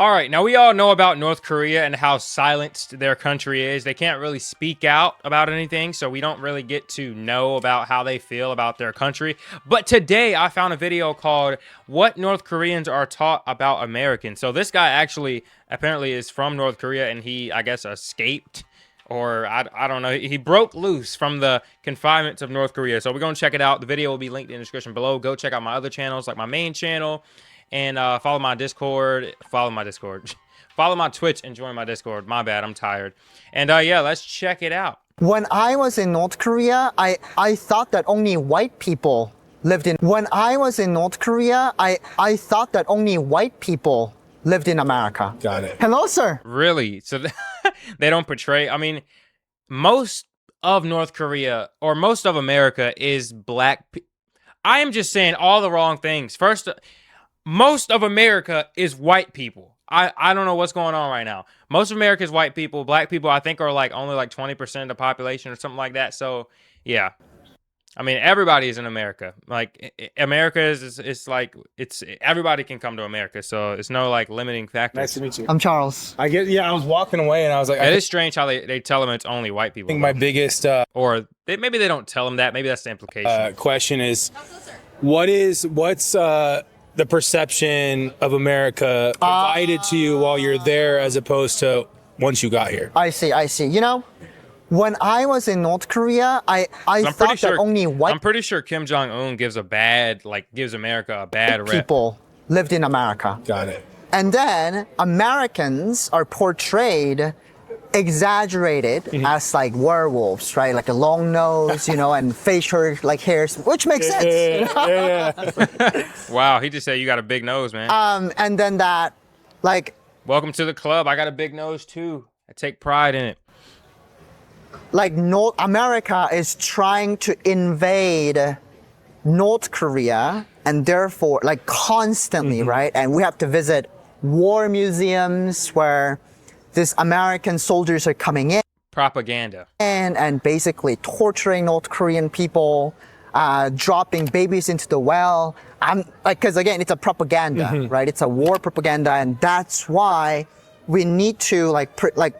All right, now we all know about North Korea and how silenced their country is. They can't really speak out about anything, so we don't really get to know about how they feel about their country. But today I found a video called What North Koreans Are Taught About Americans. So this guy actually apparently is from North Korea, and he, I guess, escaped, or I don't know. He broke loose from the confinements of North Korea. So we're going to check it out. The video will be linked in the description below. Go check out my other channels, like my main channel. And follow my Discord, follow my Twitch, and join my Discord. My bad, I'm tired. And yeah, let's check it out. When I was in North Korea, I thought that only white people lived in. When I was in North Korea, I thought that only white people lived in America. Got it. Hello, sir. Really? So they don't portray, I mean, most of North Korea, or most of America, is black. I am just saying all the wrong things. First, most of America is white people. I don't know what's going on right now. Most of America is white people. Black people, I think, are like only like 20% of the population or something like that. So, yeah. I mean, everybody is in America. Like, America is like, everybody can come to America. So, it's no like limiting factor. Nice to meet you. I'm Charles. I was walking away and I was like, It is strange how they tell them it's only white people. I think my biggest or maybe they don't tell them that. Maybe that's the implication. question is, what's the perception of America provided to you while you're there as opposed to once you got here? I see. You know, when I was in North Korea, I thought that only white I'm pretty sure Kim Jong-un gives America a bad rep. people lived in America. Got it. And then Americans are portrayed, exaggerated as like werewolves, right? Like a long nose, you know, and facial like hairs, which makes sense. Yeah. Wow, he just said you got a big nose, man. And then that, like, Welcome to the club. I got a big nose too. I take pride in it. like North America is trying to invade North Korea, and therefore, like, constantly, right? And we have to visit war museums where these American soldiers are coming in Propaganda. and basically torturing North Korean people, dropping babies into the well. I'm like, because again, it's a propaganda, right? It's a war propaganda, and that's why we need to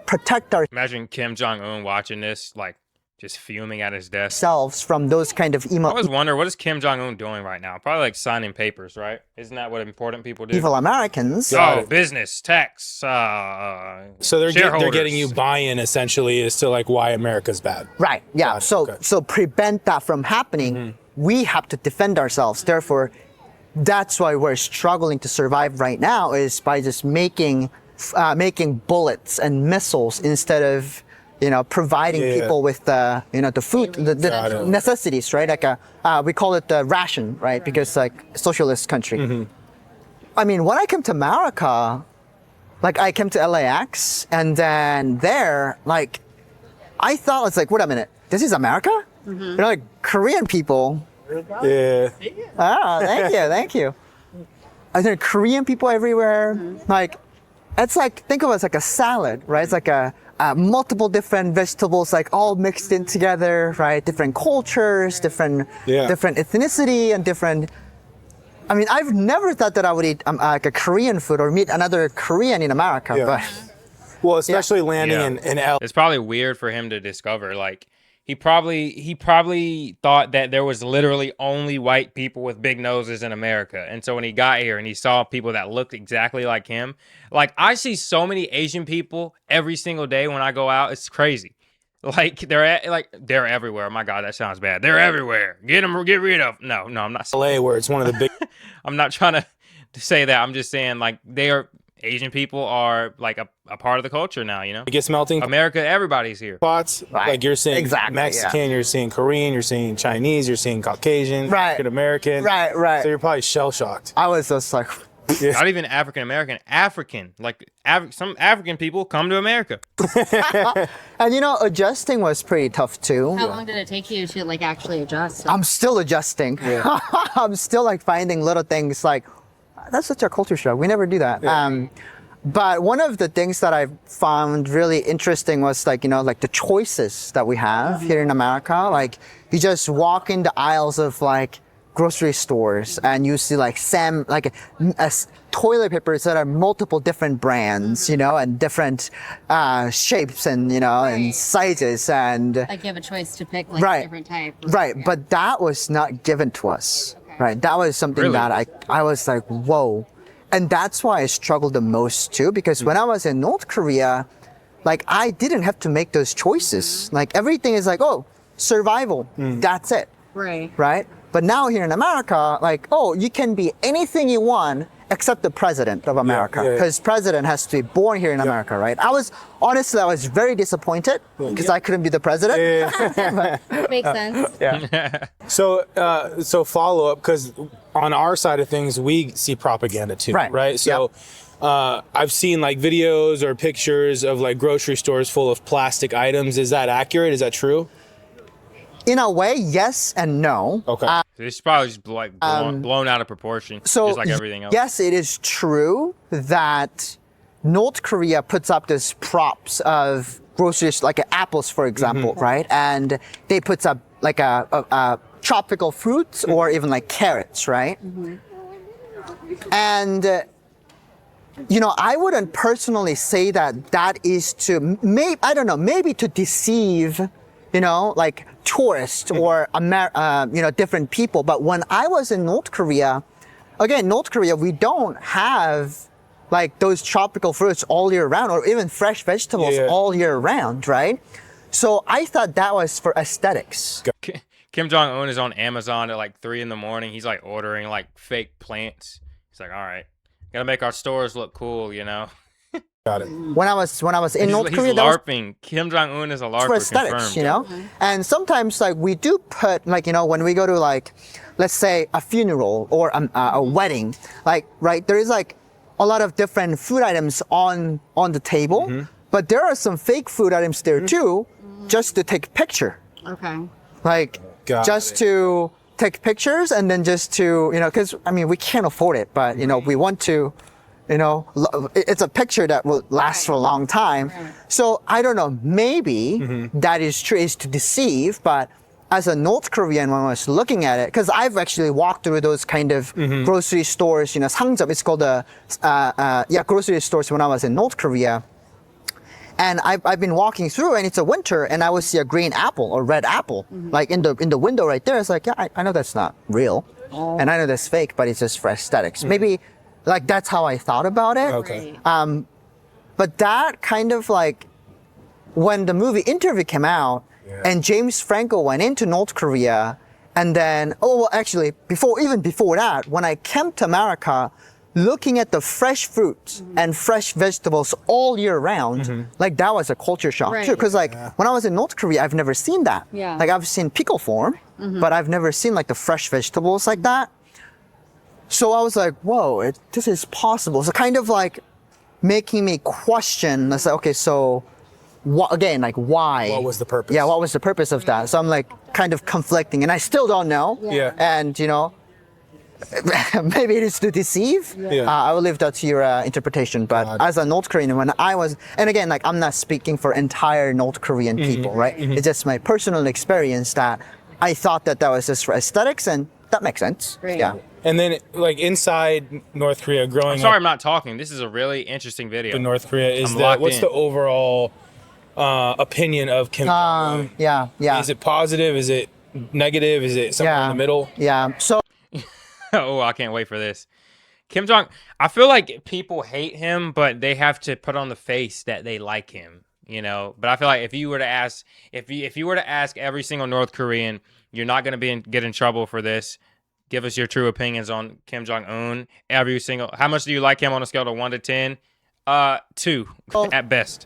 protect Imagine Kim Jong-un watching this, like, just fuming at his desk. ourselves from those kind of I always wonder, what is Kim Jong-un doing right now? Probably like signing papers, right? Isn't that what important people do? evil Americans. Oh, business, tax, So they're shareholders. getting you buy-in essentially as to like why America's bad. Right. Yeah. Got it, So okay. so prevent that from happening. We have to defend ourselves. Therefore, that's why we're struggling to survive right now, is by just making bullets and missiles instead of, you know, providing people with the, you know, the food, the necessities, right? Like we call it the ration, right? Because like socialist country. I mean, when I came to America, like I came to LAX, and then there, like, I thought it's like, wait a minute, this is America? You know, like Korean people. Yeah. Ah, thank you. Are there Korean people everywhere? Like, it's like, think of it as like a salad, right? It's like a multiple different vegetables, like all mixed in together, right? Different cultures, different ethnicity, and different. I mean, I've never thought that I would eat like a Korean food or meet another Korean in America, but Well, especially landing in LA. It's probably weird for him to discover. Like, he probably thought that there was literally only white people with big noses in America. And so when he got here and he saw people that looked exactly like him, like, I see so many Asian people every single day when I go out. It's crazy. Like, they're everywhere. Oh my God, that sounds bad. They're everywhere. Get rid of. No, I'm not. LA, where it's one of the big I'm not trying to say that. I'm just saying, like, Asian people are like a part of the culture now, you know? biggest melting America, everybody's here. pots. Right. Like you're seeing Exactly, Mexican, you're seeing Korean, you're seeing Chinese, you're seeing Caucasian, Right. African American. right. So you're probably shell shocked. I was just like, Not even African American, African. Like, some African people come to America. and you know, adjusting was pretty tough too. How long did it take you to like actually adjust? I'm still adjusting. I'm still like finding little things like, that's such a culture shock. We never do that. But one of the things that I found really interesting was like, you know, like the choices that we have here in America. Like, you just walk in the aisles of like grocery stores and you see like toilet papers that are multiple different brands, you know, and different shapes and, you know, and sizes and. Like you have a choice to pick like Right. different type. Right, Yeah. but that was not given to us. Okay. Right, that was something Really? that I was like, whoa. And that's why I struggled the most too, because when I was in North Korea, like I didn't have to make those choices. Like everything is like, oh, survival, that's it, Right. right? But now here in America, like, oh, you can be anything you want except the president of America, yeah. because president has to be born here in America, right? I was very disappointed because I couldn't be the president. Makes sense. So follow up, because on our side of things, we see propaganda too, Right. right? So I've seen like videos or pictures of like grocery stores full of plastic items. Is that accurate? Is that true? In a way, yes and no. Okay. It's probably just like blown out of proportion, So just like everything else. yes, it is true that North Korea puts up this props of groceries, like apples, for example, right? And they puts up like a tropical fruits or even like carrots, right? And you know, I wouldn't personally say that is to maybe to deceive, you know, like tourists or you know, different people. But when I was in North Korea, we don't have like those tropical fruits all year round, or even fresh vegetables Yeah. all year round, right? So I thought that was for aesthetics. Kim Jong Un is on Amazon at like 3 a.m. He's like ordering like fake plants. He's like, all right, gotta make our stores look cool, you know. Got it. When I was in North He's Korea, that was LARPing. Kim Jong Un is a LARper. for aesthetics, confirmed. you know? And sometimes like we do put like, you know, when we go to like, let's say a funeral or a wedding, like, right, there is like a lot of different food items on the table, but there are some fake food items there too, just to take a picture. Okay. Like Got just it. to take pictures and then just to, you know, because I mean, we can't afford it, but you know, we want to, you know, it's a picture that will last for a long time. So I don't know, maybe that is true, is to deceive, but as a North Korean, when I was looking at it, because I've actually walked through those kind of grocery stores, you know, 상점, it's called grocery stores when I was in North Korea. And I've been walking through, and it's a winter, and I would see a green apple or red apple, like in the window right there. It's like, yeah, I know that's not real, and I know that's fake, but it's just for aesthetics. Maybe, like that's how I thought about it. Okay. But that kind of like, when the movie Interview came out, and James Franco went into North Korea, and then actually before that, when I came to America, looking at the fresh fruits and fresh vegetables all year round, like that was a culture shock Right. too. Because like when I was in North Korea, I've never seen that. Yeah. Like I've seen pickle form, but I've never seen like the fresh vegetables like that. So I was like, whoa, this is possible. So kind of like making me question. I said, okay, so what again? Like why? What was the purpose? Yeah, what was the purpose of that? So I'm like kind of conflicting, and I still don't know. Yeah. And you know, maybe it is to deceive. Yeah. I will leave that to your interpretation. But as a North Korean, when I was, and again, like I'm not speaking for entire North Korean people, right? It's just my personal experience that I thought that was just for aesthetics, and that makes sense. Right. Yeah. And then like inside North Korea, growing I'm sorry, up I'm not talking. This is a really interesting video. in North Korea, is I'm that locked what's in. the overall opinion of Kim Jong-un? Yeah. Is it positive? Is it negative? Is it somewhere in the middle? Yeah. So Oh, I can't wait for this. Kim Jong, I feel like people hate him, but they have to put on the face that they like him, you know. But I feel like if you were to ask, if you were to ask every single North Korean, you're not going to get in trouble for this. Give us your true opinions on Kim Jong Un. Every single, how much do you like him on a scale of 1 to 10? 2 at best.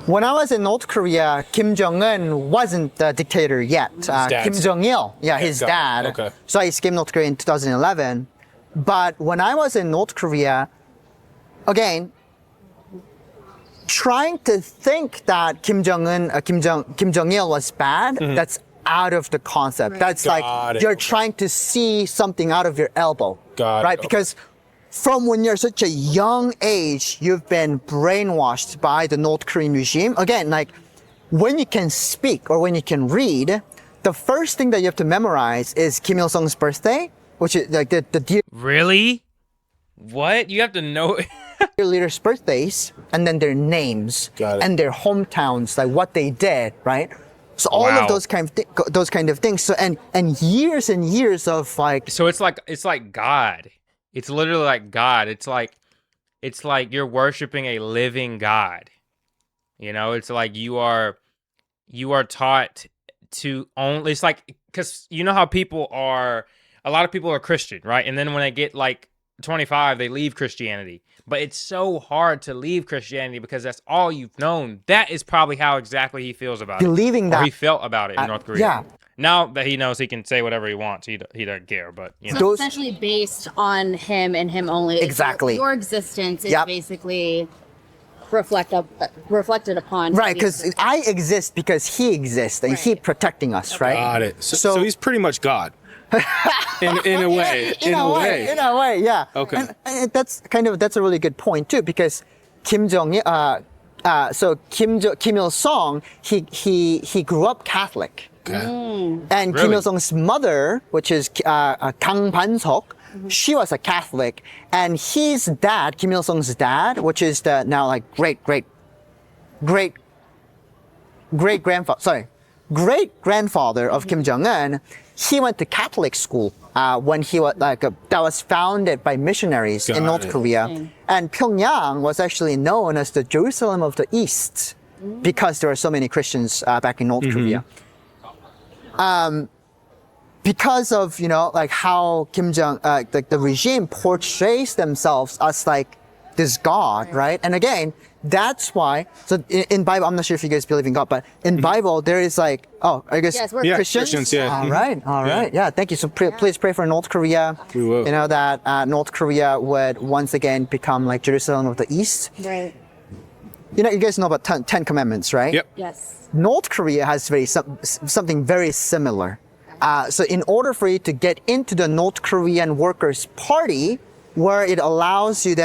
when I was in North Korea, Kim Jong-un wasn't the dictator yet. dad's- Kim Jong-il, his got dad. it. Okay. So I escaped North Korea in 2011. But when I was in North Korea, again, trying to think that Kim Jong-il was bad, that's out of the concept. That's Got like it. you're trying to see something out of your elbow. Got it. right? Okay. Because from when you're such a young age, you've been brainwashed by the North Korean regime. Again, like when you can speak or when you can read, the first thing that you have to memorize is Kim Il Sung's birthday, which is like the dear Really? What? You have to know. leaders' birthdays, and then their names Got it. and their hometowns, like what they did, right? So all Wow. of those kind of things. So and years and years of like So it's like God. It's literally like God. It's like you're worshiping a living God. You know, it's like you are taught to only. It's like, because you know how a lot of people are Christian, right? And then when they get like 25, they leave Christianity. But it's so hard to leave Christianity because that's all you've known. That is probably how exactly he feels about believing it. that Or he felt about it in North Korea. yeah. Now that he knows he can say whatever he wants, he doesn't care. But you know. So Those- it's essentially based on him and him only. Exactly. Your existence is Yep. basically reflected upon. Right, because I exist because he exists and he Right. protecting us, right? Got it. So he's pretty much God. in a way. In a way, yeah. Okay. And that's a really good point too, because Kim Il Sung, he grew up Catholic, Okay. and Kim Really? Il Sung's mother, which is Kang Ban-seok, she was a Catholic, and his dad, Kim Il Sung's dad, which is the now like great grandfather of Kim Jong Un, he went to Catholic school when he was that was founded by missionaries in Got North it. Korea, and Pyongyang was actually known as the Jerusalem of the East because there were so many Christians back in North Korea. Because of like how Kim Jong the regime portrays themselves as like this God, right? And again, that's why. So in Bible, I'm not sure if you guys believe in God, but in Bible there is like, oh, I guess Yes, we're Christians. Christians, yeah. All right, yeah. Thank you. So please pray for North Korea. We will. You know that North Korea would once again become like Jerusalem of the East. Right. You know, you guys know about Ten Commandments, right? Yep. Yes. North Korea has something very similar. So in order for you to get into the North Korean Workers' Party, where it allows you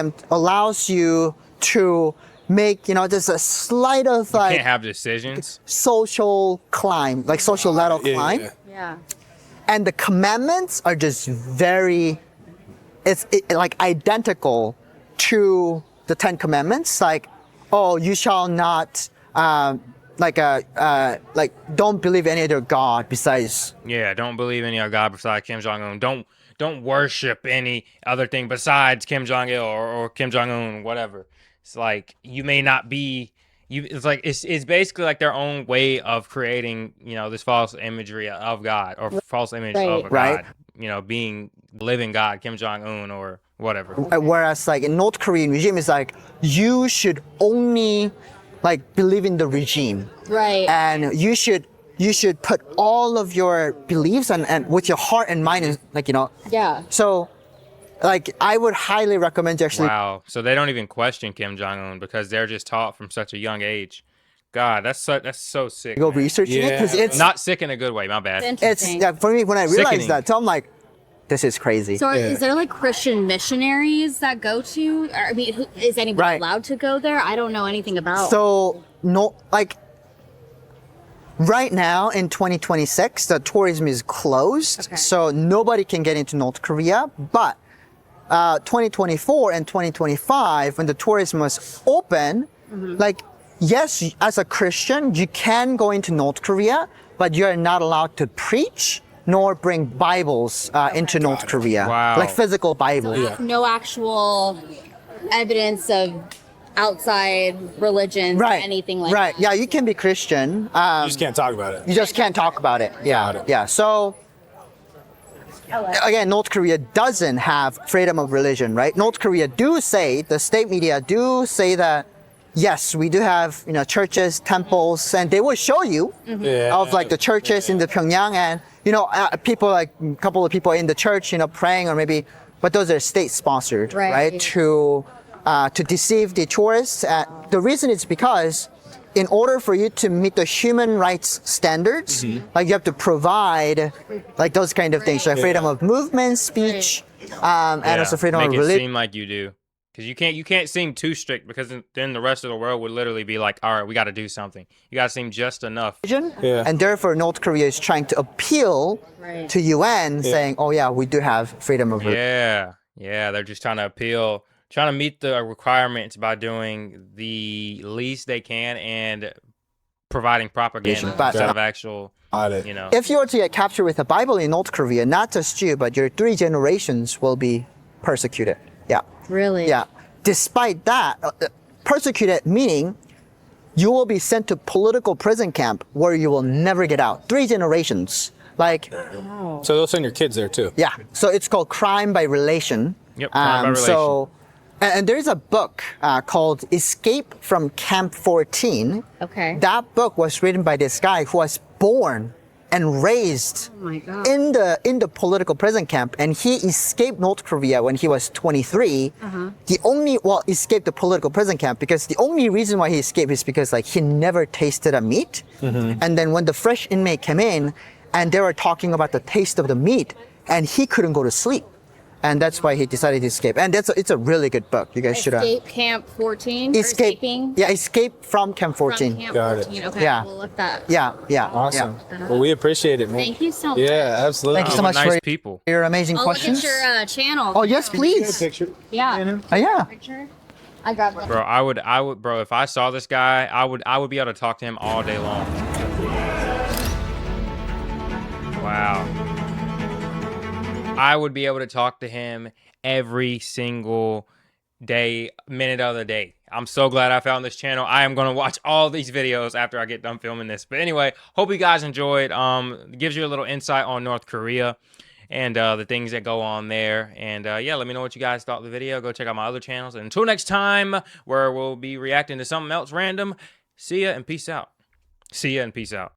to make, just a slight of Can't like have decisions. social climb, like social ladder climb. Yeah. Yeah. And the commandments are just like identical to the 10 Commandments. Like, oh, you shall not, don't believe any other God besides. Yeah, don't believe any other God besides Kim Jong Un. Don't worship any other thing besides Kim Jong Il or Kim Jong Un, whatever. It's like you may not be. It's like it's basically like their own way of creating, this false imagery of God or false image of a Right. God. Being living God, Kim Jong Un or whatever. Whereas like in North Korean regime, it's like you should only like believe in the regime. Right. And you should put all of your beliefs and with your heart and mind, Yeah. So, like, I would highly recommend you actually. Wow. So they don't even question Kim Jong Un because they're just taught from such a young age. God, that's so sick. Go man. researching it because Yeah. it's Not sick in a good way. My bad. Interesting. for me when I realized Sickening. that, so I'm like, this is crazy. So is there like Christian missionaries that go to? Or, I mean, is anybody Right. allowed to go there? I don't know anything about. So no, like right now in 2026, the tourism is closed, Okay. so nobody can get into North Korea. But 2024 and 2025, when the tourism was open, like yes, as a Christian, you can go into North Korea, but you are not allowed to preach nor bring Bibles into North Korea, Wow. like physical Bibles. No actual evidence of outside religions or anything like right. that. Yeah, you can be Christian. You just can't talk about it. You just can't talk about it. Yeah. Got it. Yeah. So again, North Korea doesn't have freedom of religion, right? North Korea the state media do say that yes, we do have, churches, temples, and they will show you Yeah. of like the churches in the Pyongyang and, people like a couple of people in the church, praying or maybe, but those are state sponsored, right? To deceive the tourists. The reason is because in order for you to meet the human rights standards, like you have to provide like those kind of things, like freedom of movement, speech, and also freedom Make of it religion. seem like you do. because you can't seem too strict, because then the rest of the world would literally be like, all right, we got to do something. You got to seem just enough. Yeah. And therefore, North Korea is trying to appeal to UN, saying, "Oh yeah, we do have freedom of religion." Yeah, they're just trying to appeal, trying to meet the requirements by doing the least they can and providing propaganda But, instead of actual, you know. If you were to get captured with a Bible in North Korea, not just you, but your 3 generations will be persecuted. Yeah. Really? Yeah. Despite that, persecuted meaning you will be sent to political prison camp where you will never get out. 3 generations. Like, So they'll send your kids there too. yeah. So it's called crime by relation. Yep, crime by relation. So, and there's a book called Escape from Camp 14. Okay. That book was written by this guy who was born and raised Oh my God. in the political prison camp, and he escaped North Korea when he was 23. He only escaped the political prison camp because the only reason why he escaped is because like he never tasted a meat, and then when the fresh inmate came in, and they were talking about the taste of the meat, and he couldn't go to sleep, and that's why he decided to escape. And it's a really good book. You guys should Escape Camp 14? Or escaping Yeah, Escape from Camp 14. from Camp Got it. 14. Okay, Yeah. we'll look that. Yeah. Awesome. Yeah. Well, we appreciate it, man. Thank you so much. Yeah, absolutely. Thank you so What much nice for people. your amazing I'll questions. look at your channel. Oh yes, please. Picture. Yeah. Yeah. Picture? I got one. Bro, I would, bro, if I saw this guy, I would be able to talk to him all day long. Wow. I would be able to talk to him every single day, minute of the day. I'm so glad I found this channel. I am going to watch all these videos after I get done filming this. But anyway, hope you guys enjoyed. It gives you a little insight on North Korea and the things that go on there. And yeah, let me know what you guys thought of the video. Go check out my other channels. And until next time, where we'll be reacting to something else random, see ya and peace out. See ya and peace out.